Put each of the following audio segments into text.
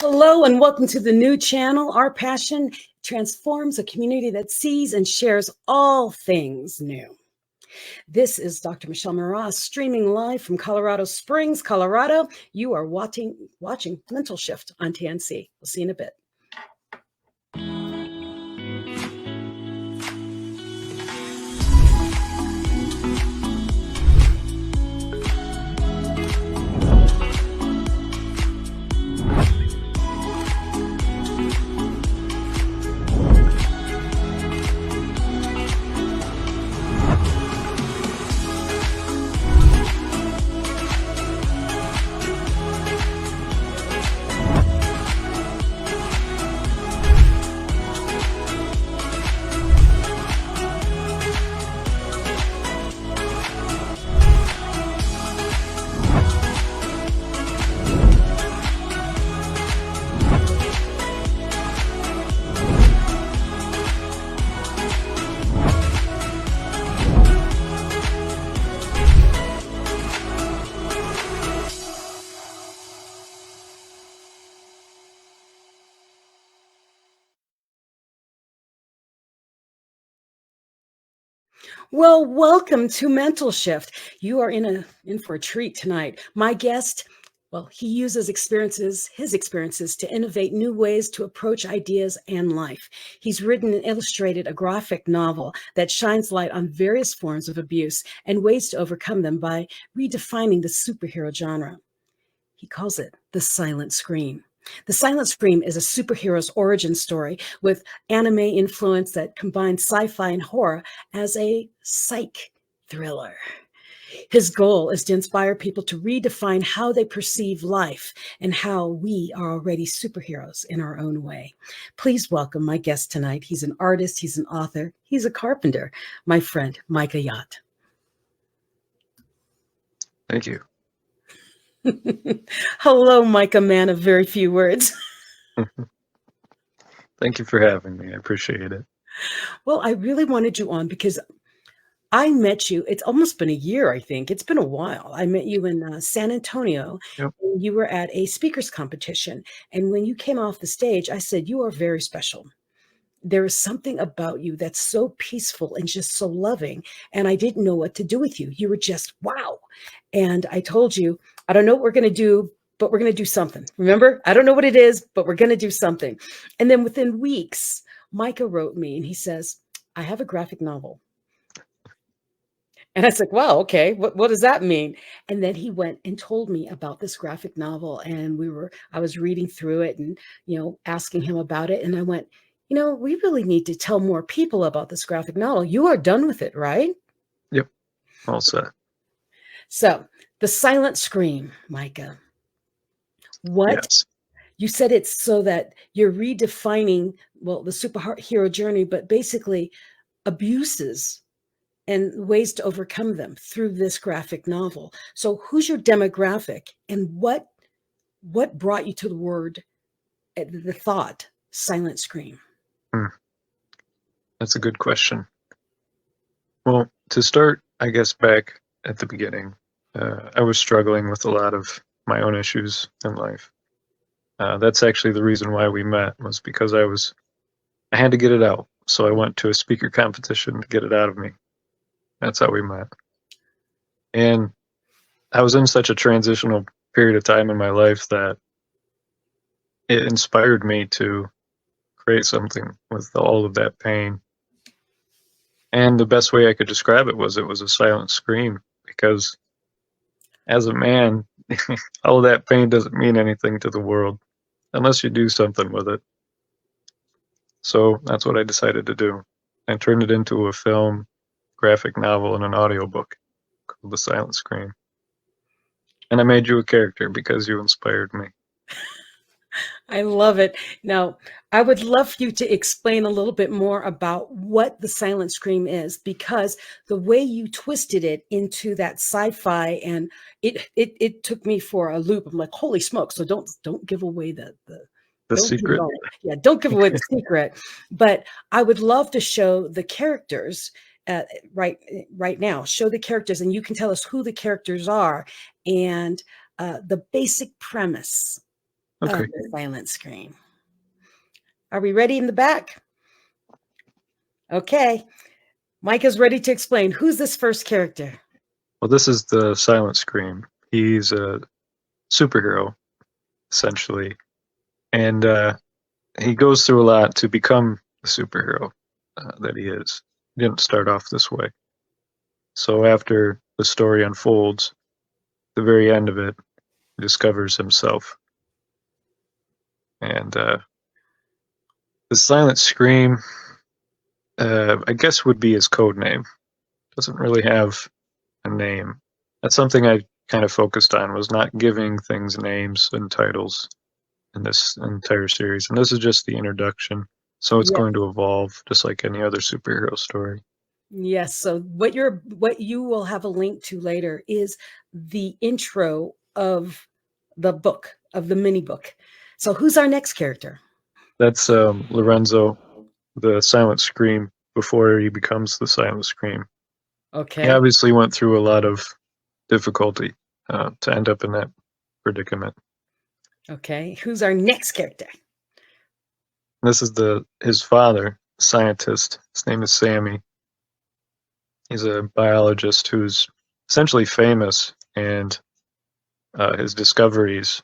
Hello and welcome to the new channel. Our passion transforms a community that sees and shares all things new. This is Dr. Michelle Mras streaming live from Colorado Springs, Colorado. You are watching Mental Shift on TNC. We'll see you in a bit. Well, welcome to Mental Shift. You are in for a treat tonight. My guest, he uses his experiences to innovate new ways to approach ideas and life. He's written and illustrated a graphic novel that shines light on various forms of abuse and ways to overcome them by redefining the superhero genre. He calls it the silent scream. The Silent Scream is a superhero's origin story with anime influence that combines sci-fi and horror as a psych thriller. His goal is to inspire people to redefine how they perceive life and how we are already superheroes in our own way. Please welcome my guest tonight. He's an artist, he's an author, he's a carpenter, my friend, Micah Yacht. Thank you. Hello, Micah, man of very few words. Thank you for having me. I appreciate it. Well, I really wanted you on because I met you. It's almost been a year, I think. It's been a while. I met you in San Antonio. Yep. And you were at a speakers competition. And when you came off the stage, I said, you are very special. There is something about you that's so peaceful and just so loving. And I didn't know what to do with you. You were just, wow. And I told you, I don't know what we're going to do, but we're going to do something. Remember? I don't know what it is, but we're going to do something. And then within weeks, Micah wrote me and he says, I have a graphic novel. And I said, wow, okay, what does that mean? And then he went and told me about this graphic novel. And I was reading through it and, asking him about it. And I went, we really need to tell more people about this graphic novel. You are done with it, right? Yep. All set. So the Silent Scream, Micah. What? Yes. You said it's so that you're redefining, the superhero journey, but basically abuses and ways to overcome them through this graphic novel. So who's your demographic and what brought you to the thought, Silent Scream? That's a good question. Well, to start, I guess back at the beginning, I was struggling with a lot of my own issues in life. That's actually the reason why we met, was because I had to get it out. So I went to a speaker competition to get it out of me. That's how we met. And I was in such a transitional period of time in my life that it inspired me to create something with all of that pain. And the best way I could describe it was a silent scream, because as a man, all of that pain doesn't mean anything to the world unless you do something with it. So that's what I decided to do. I turned it into a film, graphic novel, and an audiobook called The Silent Scream. And I made you a character because you inspired me. I love it. Now, I would love you to explain a little bit more about what the Silent Scream is, because the way you twisted it into that sci-fi, and it took me for a loop. I'm like, holy smoke! So don't give away the secret. Yeah, don't give away the secret. But I would love to show the characters right now. Show the characters, and you can tell us who the characters are and the basic premise Okay. the silent scream. Are we ready in the back? Okay. Mike is ready to explain. Who's this first character? Well, this is the Silent Scream. He's a superhero, essentially. And he goes through a lot to become the superhero that he is. He didn't start off this way. So after the story unfolds, the very end of it, he discovers himself. And the Silent Scream, I guess, would be his code name. Doesn't really have a name. That's something I kind of focused on, was not giving things names and titles in this entire series. And this is just the introduction. So it's Yes. going to evolve just like any other superhero story. Yes. So what you will have a link to later is the intro of the book, of the mini book. So who's our next character? That's Lorenzo, the Silent Scream, before he becomes the Silent Scream. He Okay. obviously went through a lot of difficulty to end up in that predicament. Okay. Who's our next character? This is his father, scientist. His name is Sammy. He's a biologist who's essentially famous, and his discoveries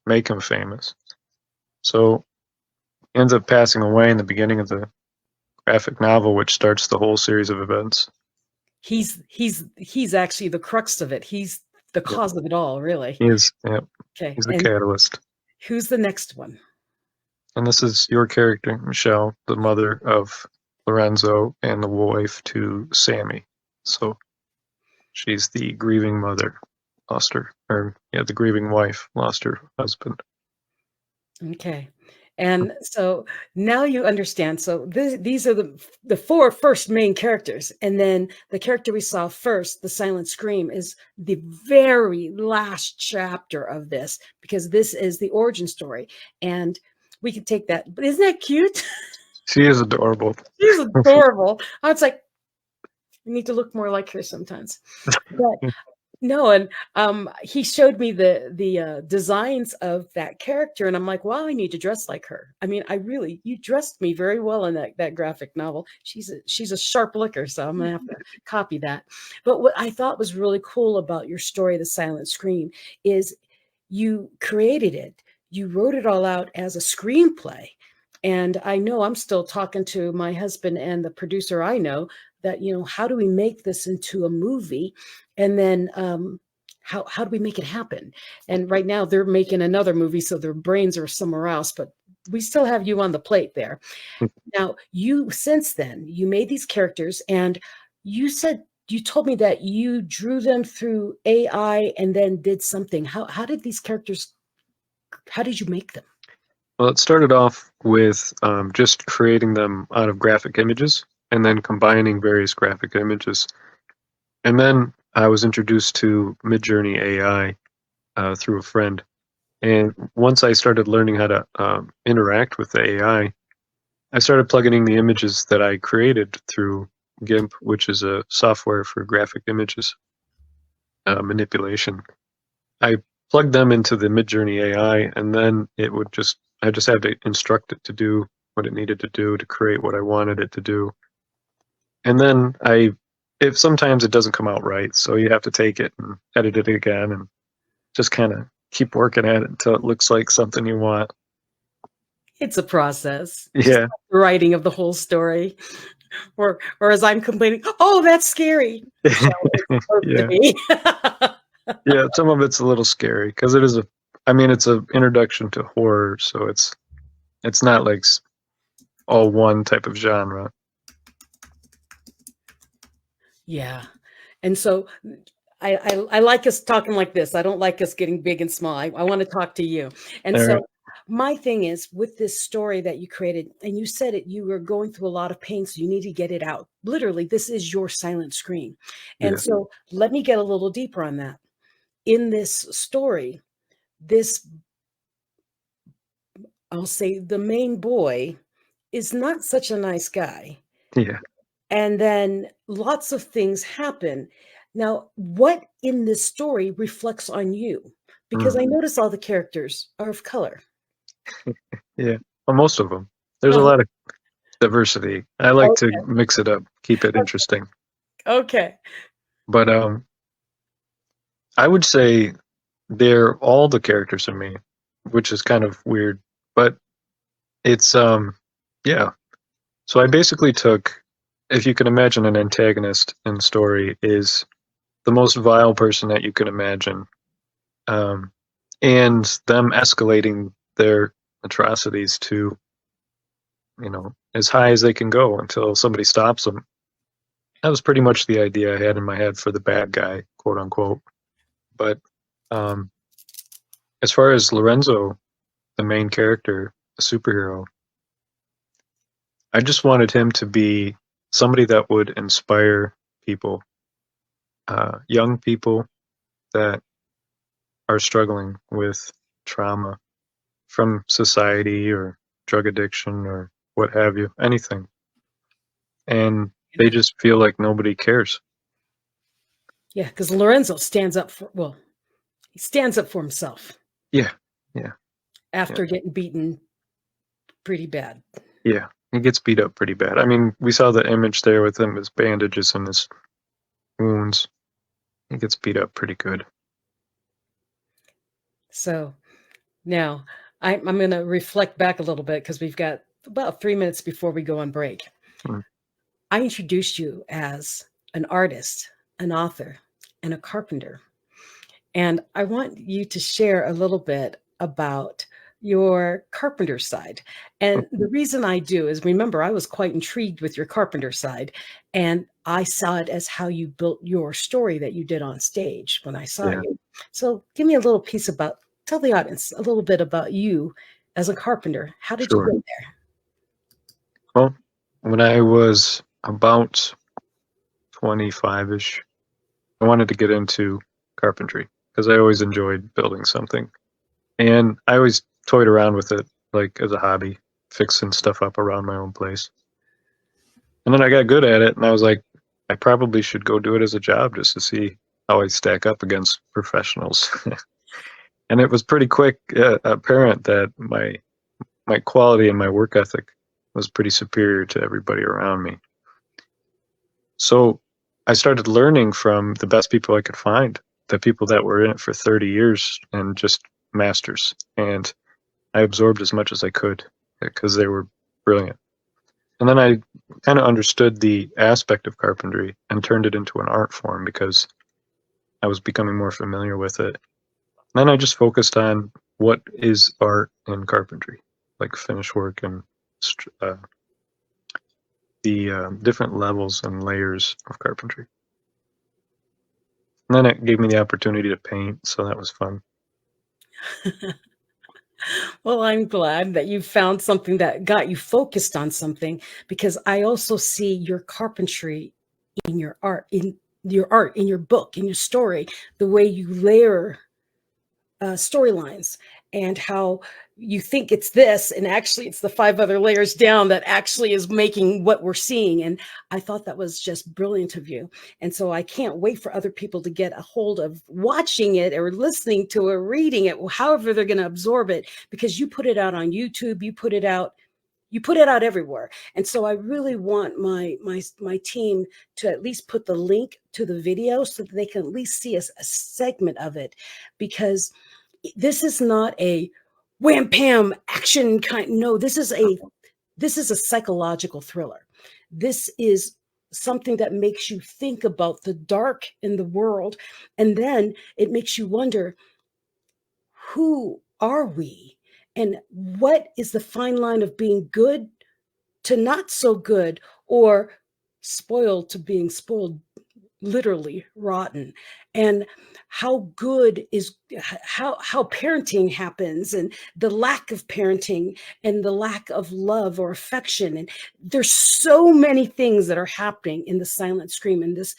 make him famous. So he ends up passing away in the beginning of the graphic novel, which starts the whole series of events. He's actually the crux of it. He's the Yep. cause of it all, really. He is, yep. Okay. He's the And catalyst. who's the next one? And this is your character, Michelle, the mother of Lorenzo and the wife to Sammy. So she's the grieving mother, the grieving wife, lost her husband. Okay. And so now you understand. So these are the four first main characters. And then the character we saw first, the Silent Scream, is the very last chapter of this, because this is the origin story. And we could take that. But isn't that cute? She is adorable. She's adorable. I was like, we need to look more like her sometimes. But no, and he showed me the designs of that character, and I'm like, wow, I need to dress like her. I mean, you dressed me very well in that graphic novel. She's a sharp looker, so I'm gonna have to copy that. But what I thought was really cool about your story, The Silent Scream, is you created it. You wrote it all out as a screenplay. And I know I'm still talking to my husband and the producer I know that, how do we make this into a movie? And then how do we make it happen? And right now they're making another movie, so their brains are somewhere else, but we still have you on the plate there. Now, since then, you made these characters, and you told me that you drew them through AI and then did something. How did these characters, how did you make them? Well, it started off with just creating them out of graphic images and then combining various graphic images. And then I was introduced to Midjourney AI through a friend. And once I started learning how to interact with the AI, I started plugging in the images that I created through GIMP, which is a software for graphic images manipulation. I plugged them into the Midjourney AI, and then I just had to instruct it to do what it needed to do to create what I wanted it to do. And then if sometimes it doesn't come out right, so you have to take it and edit it again and just kind of keep working at it until it looks like something you want. It's a process. Yeah. Just like the writing of the whole story. Or as I'm complaining, oh, that's scary. So it's supposed to be. Yeah, some of it's a little scary because it's an introduction to horror, so it's not like all one type of genre. Yeah. And so I like us talking like this. I don't like us getting big and small. I want to talk to you. And All so right. my thing is, with this story that you created, and you said it, you were going through a lot of pain, so you need to get it out. Literally, this is your silent scream. And Yeah. so let me get a little deeper on that. In this story, I'll say the main boy is not such a nice guy. Yeah. And then lots of things happen. Now, what in this story reflects on you? because Mm. I notice all the characters are of color. Yeah. Well, most of them. There's a Uh-huh. lot of diversity. I like to Okay. mix it up, keep it interesting. Okay. But I would say they're all the characters in me, which is kind of weird. But it's yeah. So I basically took, if you can imagine an antagonist in story is the most vile person that you can imagine, um, and them escalating their atrocities to, as high as they can go until somebody stops them. That was pretty much the idea I had in my head for the bad guy, quote unquote. But um, as far as Lorenzo, the main character, the superhero, I just wanted him to be somebody that would inspire people, young people that are struggling with trauma from society or drug addiction or what have you, anything. And they just feel like nobody cares. Yeah, because Lorenzo stands up for, well, he stands up for himself Yeah, yeah, yeah, after getting beaten pretty bad. yeah. He gets beat up pretty bad. I mean, we saw the image there with him, his bandages and his wounds. He gets beat up pretty good. So now I'm going to reflect back a little bit because we've got about 3 minutes before we go on break. Mm, I introduced you as an artist, an author, and a carpenter. And I want you to share a little bit about your carpenter side. And the reason I do is, remember, I was quite intrigued with your carpenter side. And I saw it as how you built your story that you did on stage when I saw yeah, you. So give me a little piece about, tell the audience a little bit about you as a carpenter. How did you sure. get there? Well, when I was about 25-ish, I wanted to get into carpentry because I always enjoyed building something. And I always toyed around with it, like as a hobby, fixing stuff up around my own place. And then I got good at it, and I was like, I probably should go do it as a job just to see how I stack up against professionals. And it was pretty quick apparent that my quality and my work ethic was pretty superior to everybody around me. So I started learning from the best people I could find, the people that were in it for 30 years and just masters. And I absorbed as much as I could because they were brilliant. And then I kind of understood the aspect of carpentry and turned it into an art form because I was becoming more familiar with it. And then I just focused on what is art in carpentry, like finish work and uh, the different levels and layers of carpentry. And then it gave me the opportunity to paint, so that was fun. Well, I'm glad that you found something that got you focused on something, because I also see your carpentry in your art, in your book, in your story, the way you layer storylines, and how you think it's this and actually it's the five other layers down that actually is making what we're seeing. And I thought that was just brilliant of you. And so I can't wait for other people to get a hold of watching it or listening to it, reading it, however they're going to absorb it, because you put it out on YouTube, you put it out everywhere. And so I really want my team to at least put the link to the video so that they can at least see a segment of it, because this is not a wham pam action kind. No, this is a psychological thriller. This is something that makes you think about the dark in the world, and then it makes you wonder, who are we, and what is the fine line of being good to not so good, or spoiled to being spoiled, literally rotten. And how good is, how parenting happens, and the lack of parenting, and the lack of love or affection. And there's so many things that are happening in the Silent Scream, in this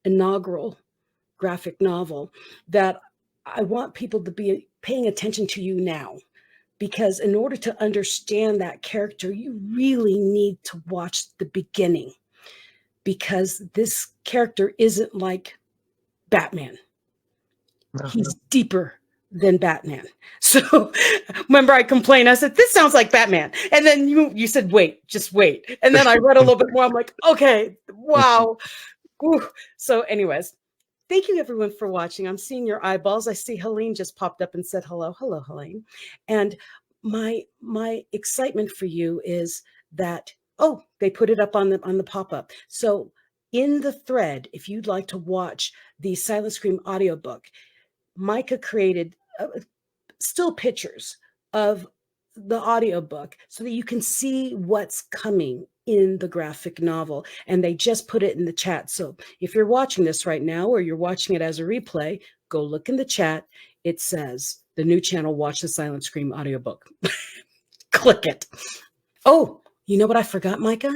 inaugural graphic novel, that I want people to be paying attention to you now, because in order to understand that character, you really need to watch the beginning, because this character isn't like Batman. No, He's deeper than Batman. So remember I complained, I said, this sounds like Batman. And then you said, wait, just wait. And then I read a little bit more. I'm like, okay, wow. Ooh. So anyways, thank you everyone for watching. I'm seeing your eyeballs. I see Helene just popped up and said hello. Hello, Helene. And my excitement for you is that, oh, they put it up on the pop-up. So in the thread, if you'd like to watch the Silent Scream audiobook, Micah created still pictures of the audiobook so that you can see what's coming in the graphic novel. And they just put it in the chat. So if you're watching this right now or you're watching it as a replay, go look in the chat. It says the new channel, Watch the Silent Scream audiobook. Click it. Oh, you know what I forgot, Micah?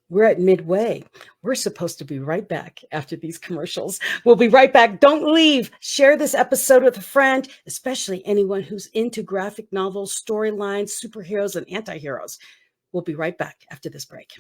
We're at midway. We're supposed to be right back after these commercials. We'll be right back. Don't leave. Share this episode with a friend, especially anyone who's into graphic novels, storylines, superheroes, and anti-heroes. We'll be right back after this break.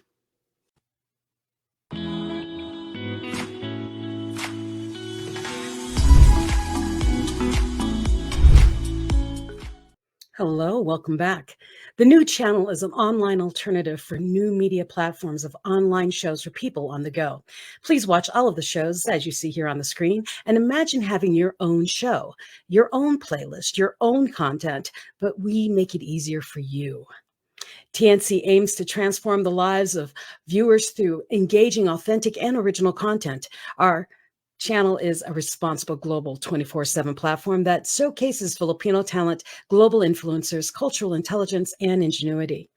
Hello, welcome back. The new channel is an online alternative for new media platforms of online shows for people on the go. Please watch all of the shows as you see here on the screen and imagine having your own show, your own playlist, your own content, but we make it easier for you. TNC aims to transform the lives of viewers through engaging, authentic, and original content. Our channel is a responsible global 24/7 platform that showcases Filipino talent, global influencers, cultural intelligence, and ingenuity.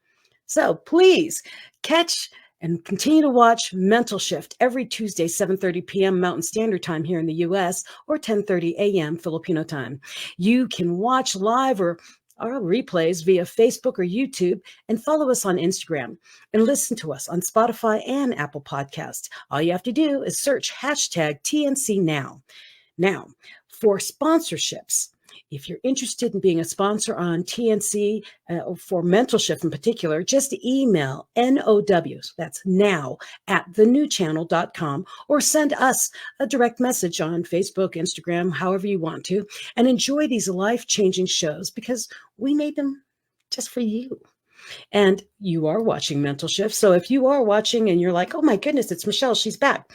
So please catch and continue to watch Mental Shift every Tuesday, 7:30 p.m. Mountain Standard Time here in the U.S. or 10:30 a.m. Filipino time. You can watch live or replays via Facebook or YouTube and follow us on Instagram and listen to us on Spotify and Apple Podcasts. All you have to do is search hashtag TNC now. Now, for sponsorships, if you're interested in being a sponsor on TNC for Mental Shift in particular, just email NOWs, that's now, at thenewchannel.com, or send us a direct message on Facebook, Instagram, however you want to, and enjoy these life-changing shows because we made them just for you. And you are watching Mental Shift. So if you are watching and you're like, oh my goodness, it's Michelle, she's back,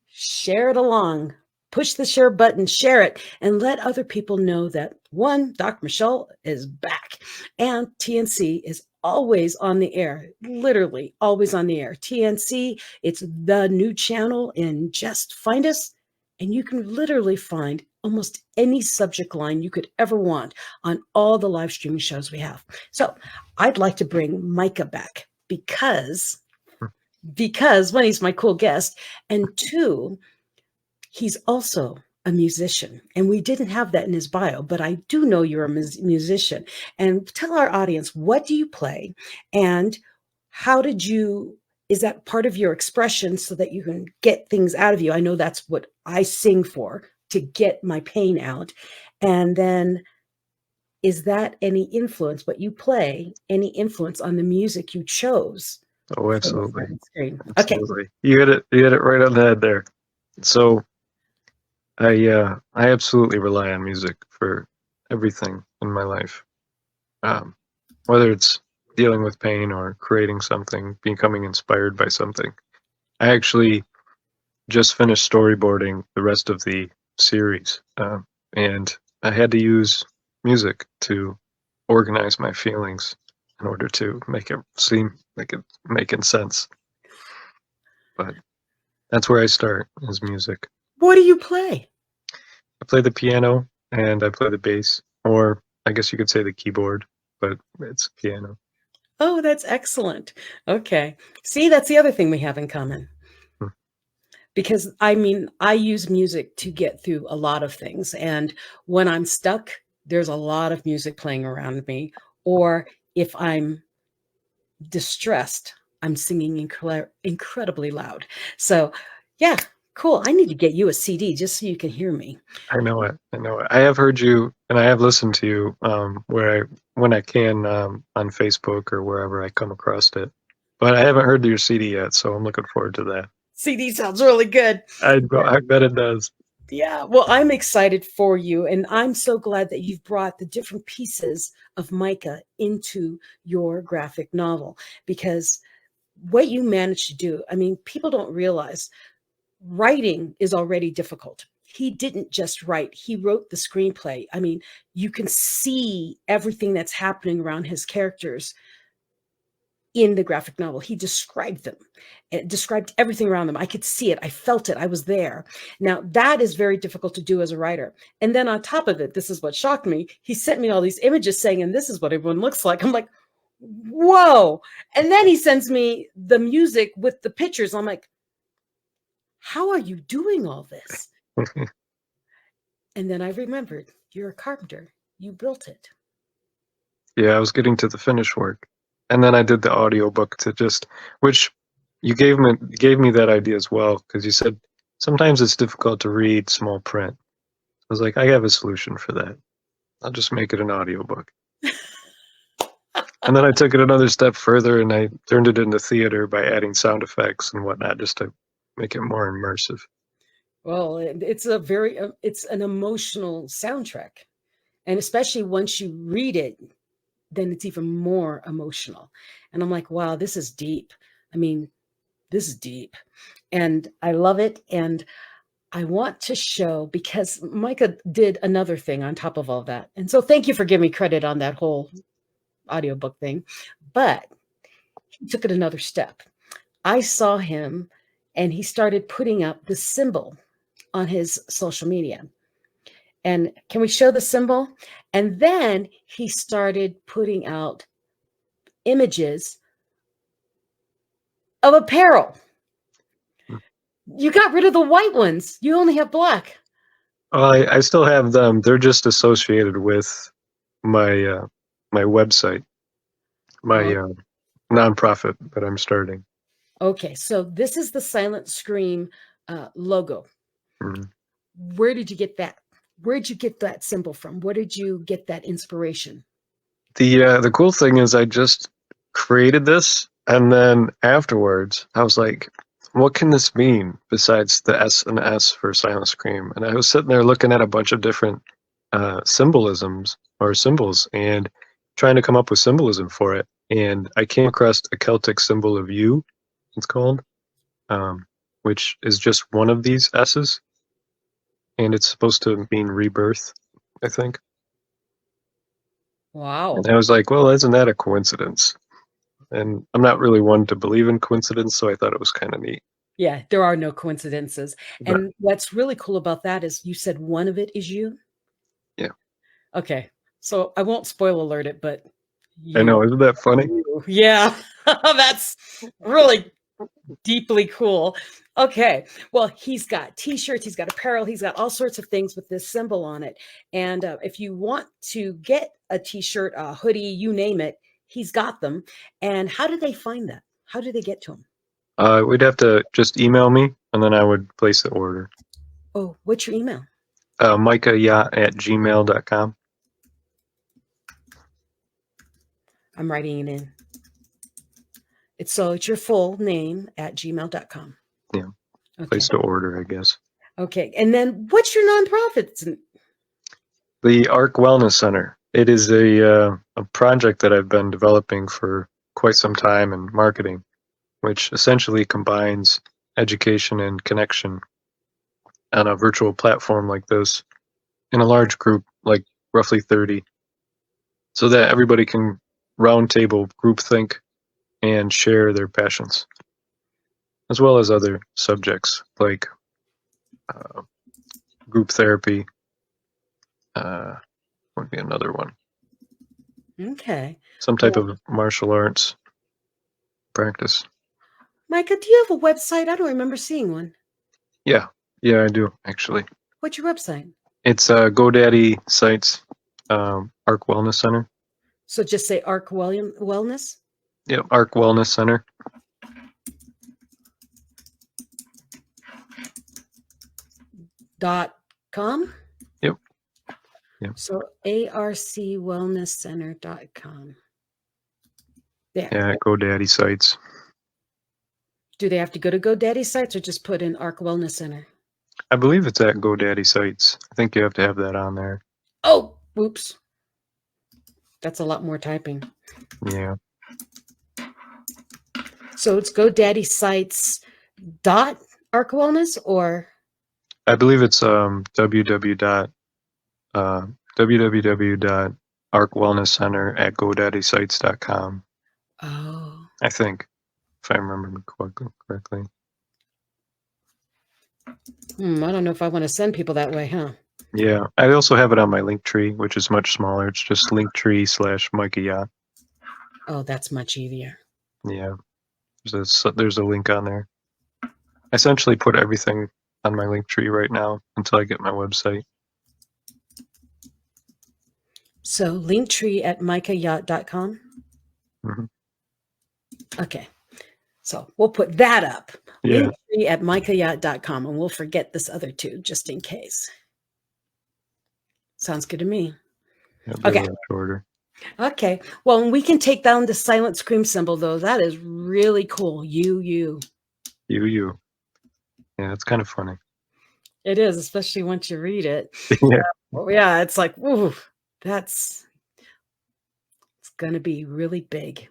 share it along. Push the share button, share it, and let other people know that, one, Dr. Michelle is back, and TNC is always on the air, literally always on the air. TNC, it's the new channel, and just find us, and you can literally find almost any subject line you could ever want on all the live streaming shows we have. So I'd like to bring Micah back because one, he's my cool guest, and two, he's also a musician, and we didn't have that in his bio, but I do know you're a musician. And tell our audience, what do you play, and how did you, is that part of your expression so that you can get things out of you? I know that's what I sing for, to get my pain out. And then is that any influence, what you play, any influence on the music you chose? Oh, absolutely. Okay. Absolutely. You hit it right on the head there. So I absolutely rely on music for everything in my life. Whether it's dealing with pain or creating something, becoming inspired by something. I actually just finished storyboarding the rest of the series, and I had to use music to organize my feelings in order to make it seem like it's making sense. But that's where I start, is music. What do you play? I play the piano and I play the bass, or I guess you could say the keyboard, but it's piano. Oh, that's excellent. Okay. See, that's the other thing we have in common. Because I mean, I use music to get through a lot of things. And when I'm stuck, there's a lot of music playing around me. Or if I'm distressed, I'm singing incredibly loud. So yeah, cool. I need to get you a CD just so you can hear me. I know it. I have heard you, and I have listened to you when I can on Facebook or wherever I come across it. But I haven't heard your CD yet, so I'm looking forward to that. CD sounds really good. I bet it does. Yeah, well, I'm excited for you, and I'm so glad that you've brought the different pieces of Micah into your graphic novel because what you managed to do, I mean, people don't realize writing is already difficult. He didn't just write, he wrote the screenplay. I mean, you can see everything that's happening around his characters in the graphic novel. He described them. It described everything around them. I could see it. I felt it. I was there. Now, that is very difficult to do as a writer. And then on top of it, this is what shocked me. He sent me all these images saying, and this is what everyone looks like. I'm like, whoa. And then he sends me the music with the pictures. I'm like, how are you doing all this? And then I remembered, you're a carpenter. You built it. Yeah, I was getting to the finish work. And then I did the audiobook to just, which you gave me that idea as well, because you said sometimes it's difficult to read small print. I was like, I have a solution for that. I'll just make it an audiobook. And then I took it another step further and I turned it into theater by adding sound effects and whatnot just to make it more immersive. Well, it's an emotional soundtrack. And especially once you read it, then it's even more emotional. And I'm like, wow, this is deep. I mean, this is deep. And I love it. And I want to show because Micah did another thing on top of all that. And so thank you for giving me credit on that whole audiobook thing. But he took it another step. I saw him and he started putting up the symbol on his social media. And can we show the symbol? And then he started putting out images of apparel. You got rid of the white ones. You only have black. I still have them. They're just associated with my my website, my Oh, nonprofit that I'm starting. okay, so this is the Silent Scream logo. Mhm. Where did you get that? Where did you get that symbol from? Where did you get that inspiration? The cool thing is I just created this, and then afterwards I was like, what can this mean besides the S and S for Silent Scream? And I was sitting there looking at a bunch of different symbolisms or symbols and trying to come up with symbolism for it. And I came across a Celtic symbol of U, it's called, um, which is just one of these S's, and it's supposed to mean rebirth, I think. And Wow. I was like, well, isn't that a coincidence? And I'm not really one to believe in coincidence, so I thought it was kind of neat. Yeah, there are no coincidences. But And what's really cool about that is you said one of it is you. yeah, Okay. So I won't spoil alert it, but I know. you. Isn't that funny? Yeah. That's really deeply cool. Okay. Well, he's got t-shirts, he's got apparel, he's got all sorts of things with this symbol on it. And if you want to get a t-shirt, a hoodie, you name it, he's got them. And how did they find that? How did they get to him? We'd have to just email me, and then I would place the order. Oh, what's your email? MicahYacht@gmail.com. I'm writing it in. It's your full name at gmail.com. Yeah, Okay. place the order, I guess. Okay. And then what's your nonprofit? The Arc Wellness Center. It is a project that I've been developing for quite some time in marketing, which essentially combines education and connection on a virtual platform like this in a large group, like roughly 30, so that everybody can roundtable, group think, and share their passions, as well as other subjects like uh, group therapy. Would be another one. Okay. Some type Well, of martial arts practice. Micah, do you have a website? I don't remember seeing one. Yeah, yeah, I do actually. What's your website? It's GoDaddy sites, Arc Wellness Center. So just say Arc Wellness. Yep, Arc Wellness Center. .com. Yep. Yep. So arcwellnesscenter.com. There. Yeah, GoDaddy sites. Do they have to go to GoDaddy sites or just put in Arc Wellness Center? I believe it's at GoDaddy sites. I think you have to have that on there. Oh, whoops. That's a lot more typing. Yeah. So it's GoDaddy sites dot Arc Wellness, or I believe it's www.arcwellnesscenter@godaddyscites.com. oh, I think, if I remember correctly. I don't know if I want to send people that way, huh? Yeah. I also have it on my Linktree, which is much smaller. It's just Linktree/Micah Yacht. Oh, that's much easier. Yeah. There's a link on there. I essentially put everything on my Linktree right now until I get my website. So Linktree at micahyacht.com. Mm-hmm. Okay. So we'll put that up. Yeah. Linktree at micahyacht.com, and we'll forget this other two just in case. Sounds good to me. Yeah, they're Okay. a little shorter. Okay. Well, and we can take down the silent scream symbol, though. That is really cool. You. You. Yeah, it's kind of funny. It is, especially once you read it. Yeah. Yeah, it's like, ooh, it's going to be really big.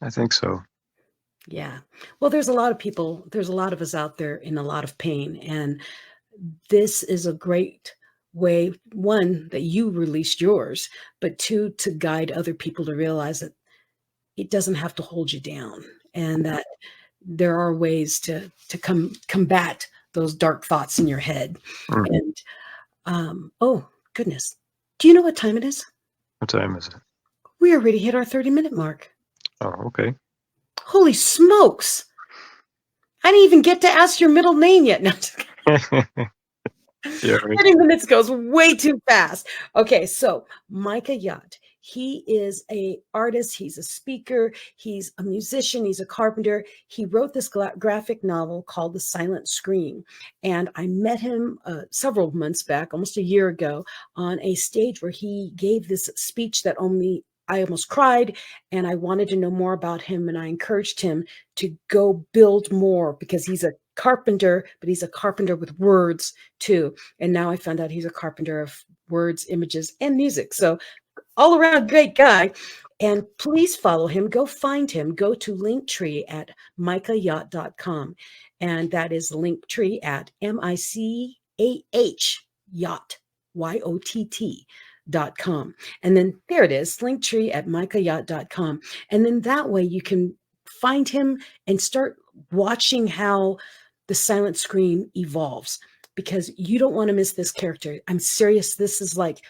I think so. Yeah. Well, there's a lot of us out there in a lot of pain. And this is a great way, one, that you released yours, but two, to guide other people to realize that it doesn't have to hold you down, and that there are ways to combat those dark thoughts in your head. Mm. And oh goodness, do you know what time it is? What time is it? We already hit our 30-minute mark. Oh, okay. Holy smokes! I didn't even get to ask your middle name yet. No, Yeah, right. 30 minutes goes way too fast. Okay, so Micah Yacht, he is a artist, he's a speaker, he's a musician, he's a carpenter. He wrote this graphic novel called The Silent Scream, and I met him several months back, almost a year ago, on a stage where he gave this speech that I almost cried, and I wanted to know more about him, and I encouraged him to go build more, because he's a carpenter, but he's a carpenter with words too. And now I found out he's a carpenter of words, images, and music. So all around great guy. And please follow him. Go find him. Go to Linktree at micahyacht.com. And that is Linktree at MICAH yacht, YOTT.com. And then there it is, Linktree at micahyacht.com. And then that way you can find him and start watching how the silent scream evolves, because you don't want to miss this character. I'm serious. This is like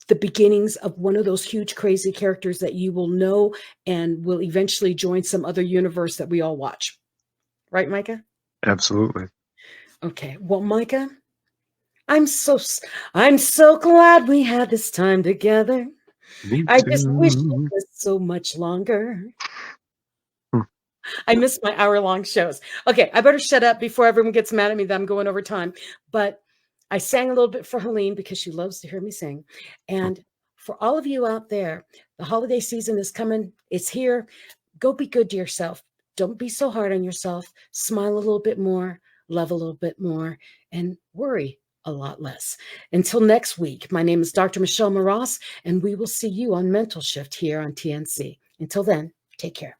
the beginnings of one of those huge, crazy characters that you will know and will eventually join some other universe that we all watch. Right, Micah? Absolutely. Okay. Well, Micah, I'm so glad we had this time together. Me I just wish it too. was so much longer. Hmm. I miss my hour-long shows. Okay, I better shut up before everyone gets mad at me that I'm going over time. But I sang a little bit for Helene because she loves to hear me sing. And for all of you out there, the holiday season is coming. It's here. Go be good to yourself. Don't be so hard on yourself. Smile a little bit more, love a little bit more, and worry a lot less. Until next week, my name is Dr. Michelle Mras, and we will see you on Mental Shift here on TNC. Until then, take care.